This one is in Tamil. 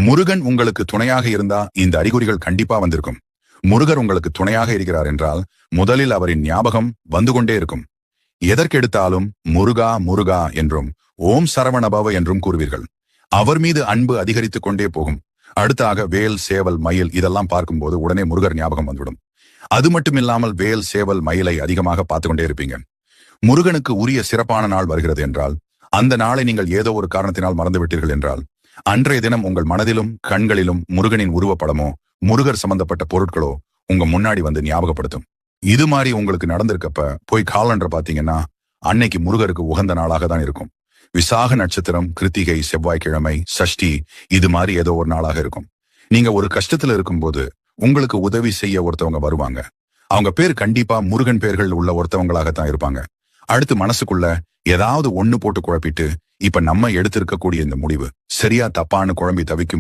முருகன் உங்களுக்கு துணையாக இருந்தா இந்த அறிகுறிகள் கண்டிப்பா வந்திருக்கும். முருகர் உங்களுக்கு துணையாக இருக்கிறார் என்றால் முதலில் அவரின் ஞாபகம் வந்து கொண்டே இருக்கும். எதற்கெடுத்தாலும் முருகா முருகா என்றும் ஓம் சரவணபவ என்றும் கூறுவீர்கள். அவர் மீது அன்பு அதிகரித்துக் கொண்டே போகும். அடுத்தாக வேல் சேவல் மயில் இதெல்லாம் பார்க்கும்போது உடனே முருகர் ஞாபகம் வந்துவிடும். அது மட்டுமில்லாமல் வேல் சேவல் மயிலை அதிகமாக பார்த்து கொண்டே இருப்பீங்க. முருகனுக்கு உரிய சிறப்பான நாள் வருகிறது என்றால், அந்த நாளை நீங்கள் ஏதோ ஒரு காரணத்தினால் மறந்துவிட்டீர்கள் என்றால், அன்றைய தினம் உங்கள் மனதிலும் கண்களிலும் முருகனின் உருவப்படமோ முருகர் சம்பந்தப்பட்ட பொருட்களோ உங்க முன்னாடி வந்து ஞாபகப்படுத்தும். இது மாதிரி உங்களுக்கு நடந்திருக்கப்ப போய் காலண்டர் பாத்தீங்கன்னா அன்னைக்கு முருகருக்கு உகந்த நாளாக தான் இருக்கும். விசாக நட்சத்திரம், கிருத்திகை, செவ்வாய்க்கிழமை, சஷ்டி இது மாதிரி ஏதோ ஒரு நாளாக இருக்கும். நீங்க ஒரு கஷ்டத்துல இருக்கும்போது உங்களுக்கு உதவி செய்ய ஒருத்தவங்க வருவாங்க. அவங்க பேர் கண்டிப்பா முருகன் பேர்கள் உள்ள ஒருத்தவங்களாகத்தான் இருப்பாங்க. அடுத்து மனசுக்குள்ள ஏதாவது ஒண்ணு போட்டு குழப்பிட்டு இப்ப நம்ம எடுத்திருக்கக்கூடிய இந்த முடிவு சரியா தப்பான்னு குழம்பி தவிக்கும்